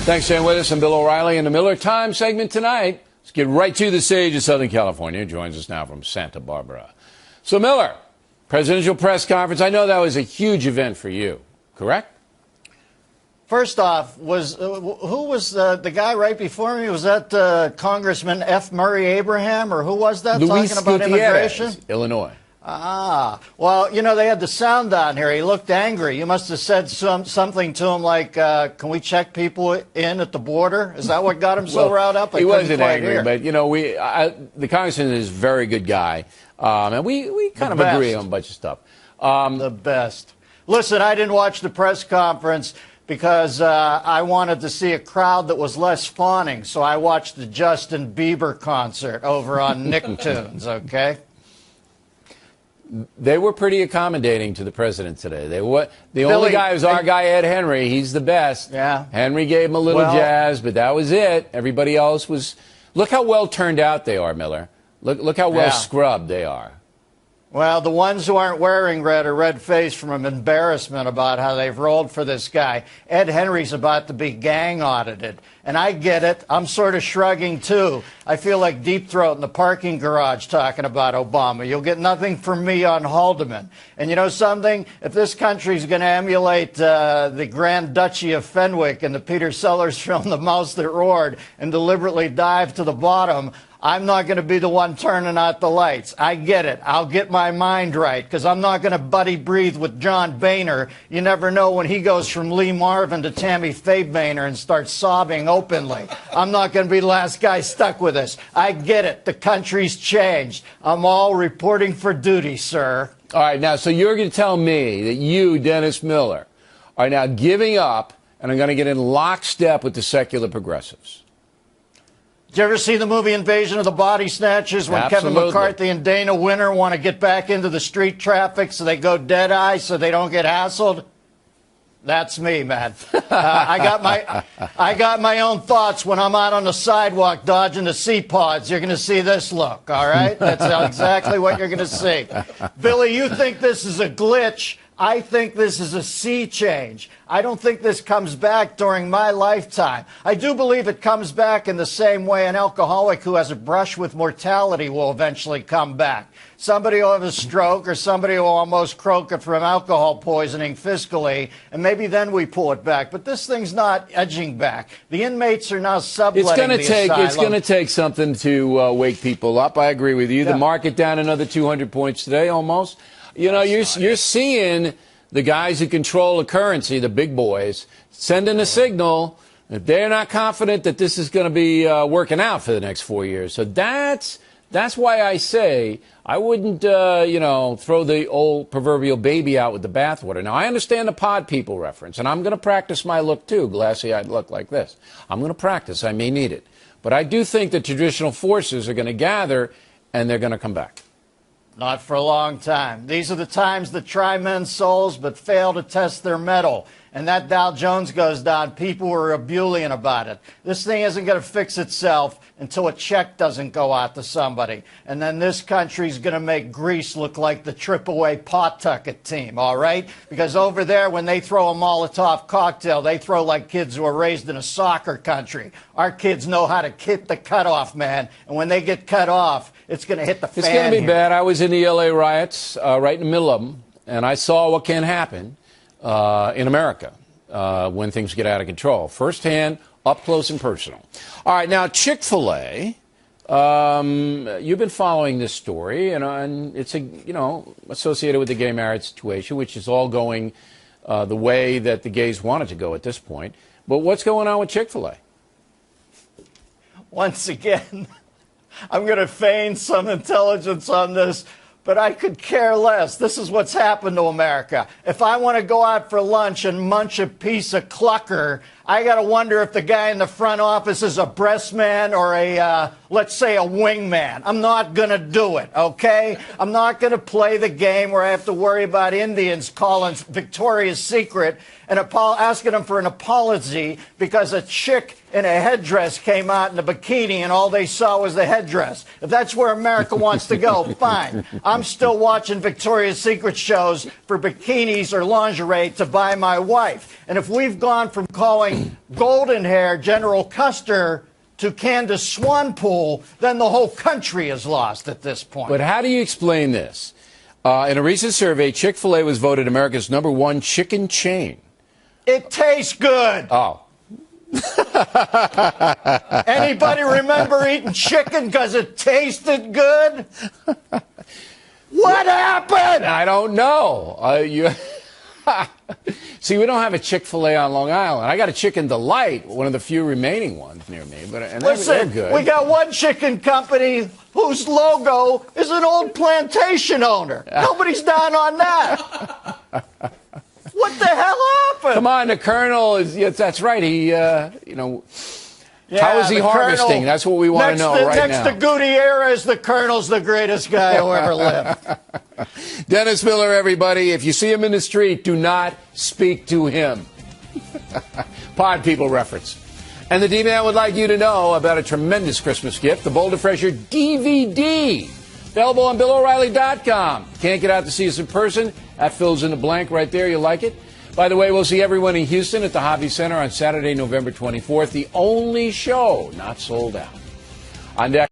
Thanks for staying with us. I'm Bill O'Reilly in the Miller Time segment tonight. Let's get right to the stage of Southern California. Joins us now from Santa Barbara. So, Miller, presidential press conference. I know that was a huge event for you, correct? First off, who was the guy right before me? Was that Congressman F. Murray Abraham, or who was that talking about immigration? Illinois. Ah, well, you know, they had the sound on here. He looked angry. You must have said something to him like, can we check people in at the border? Is that what got him so riled up? He wasn't angry, but, you know, the congressman is a very good guy, and we kind of agree on a bunch of stuff. The best. Listen, I didn't watch the press conference because I wanted to see a crowd that was less fawning, so I watched the Justin Bieber concert over on Nicktoons, okay? They were pretty accommodating to the president today. The only guy was our guy, Ed Henry. He's the best. Yeah. Henry gave him a little jazz, but that was it. Everybody else was... Look how well turned out they are, Miller. Look how well scrubbed they are. Well, the ones who aren't wearing red are red-faced from embarrassment about how they've rolled for this guy. Ed Henry's about to be gang audited. And I get it. I'm sort of shrugging, too. I feel like Deep Throat in the parking garage talking about Obama. You'll get nothing from me on Haldeman. And you know something? If this country's going to emulate the Grand Duchy of Fenwick in the Peter Sellers film The Mouse That Roared and deliberately dive to the bottom, I'm not going to be the one turning out the lights. I get it. I'll get my mind right, because I'm not going to buddy breathe with John Boehner. You never know when he goes from Lee Marvin to Tammy Faye Boehner and starts sobbing openly. I'm not going to be the last guy stuck with this. I get it. The country's changed. I'm all reporting for duty, sir. All right, now, so you're going to tell me that you, Dennis Miller, are now giving up and are going to get in lockstep with the secular progressives. Did you ever see the movie Invasion of the Body Snatchers when Kevin McCarthy and Dana Winter want to get back into the street traffic so they go dead-eye so they don't get hassled? That's me, man. I got my own thoughts when I'm out on the sidewalk dodging the sea pods. You're going to see this look, all right? That's exactly what you're going to see. Billy, you think this is a glitch. I think this is a sea change. I don't think this comes back during my lifetime. I do believe it comes back in the same way an alcoholic who has a brush with mortality will eventually come back. Somebody will have a stroke, or somebody will almost croak from alcohol poisoning fiscally, and maybe then we pull it back. But this thing's not edging back. The inmates are now subletting the asylum. It's going to take something to wake people up. I agree with you. Yeah. The market down another 200 points today almost. You know, you're seeing the guys who control the currency, the big boys, sending a signal that they're not confident that this is going to be working out for the next 4 years. So that's why I say I wouldn't, throw the old proverbial baby out with the bathwater. Now, I understand the pod people reference, and I'm going to practice my look, too, glassy-eyed look like this. I'm going to practice. I may need it. But I do think the traditional forces are going to gather, and they're going to come back. Not for a long time. These are the times that try men's souls but fail to test their mettle. And that Dow Jones goes down, people are ebullient about it. This thing isn't going to fix itself until a check doesn't go out to somebody. And then this country's going to make Greece look like the AAA Pawtucket team, all right? Because over there, when they throw a Molotov cocktail, they throw like kids who are raised in a soccer country. Our kids know how to hit the cutoff, man. And when they get cut off, it's going to hit the fan. It's going to be bad. I was in the L.A. riots, right in the middle of them, and I saw what can happen in America when things get out of control. Firsthand, up close and personal. All right, now Chick-fil-A, you've been following this story, and it's associated with the gay marriage situation, which is all going the way that the gays want it to go at this point. But what's going on with Chick-fil-A? Once again, I'm going to feign some intelligence on this, but I could care less. This is what's happened to America. If I want to go out for lunch and munch a piece of clucker, I got to wonder if the guy in the front office is a breast man or a, let's say, a wingman. I'm not going to do it, okay? I'm not going to play the game where I have to worry about Indians calling Victoria's Secret and asking them for an apology because a chick in a headdress came out in a bikini and all they saw was the headdress. If that's where America wants to go, fine. I'm still watching Victoria's Secret shows for bikinis or lingerie to buy my wife. And if we've gone from calling golden hair General Custer to Candace Swanpool, then the whole country is lost at this point. But how do you explain this? In a recent survey, Chick-fil-A was voted America's #1 chicken chain. It tastes good. Oh. Anybody remember eating chicken because it tasted good? What happened? I don't know. See, we don't have a Chick-fil-A on Long Island. I got a Chicken Delight, one of the few remaining ones near me. And they're good. We got one chicken company whose logo is an old plantation owner. Nobody's down on that. What the hell happened? Come on, the Colonel is. Yes, that's right. He, how is he harvesting? Colonel, that's what we want to know right now. Next to Gutierrez, the Colonel's the greatest guy who ever lived. Dennis Miller, everybody. If you see him in the street, do not speak to him. Pod People reference. And the D-Man would like you to know about a tremendous Christmas gift, the Boulder Fresher DVD. Available on BillO'Reilly.com. Can't get out to see us in person? That fills in the blank right there. You like it? By the way, we'll see everyone in Houston at the Hobby Center on Saturday, November 24th. The only show not sold out. On deck.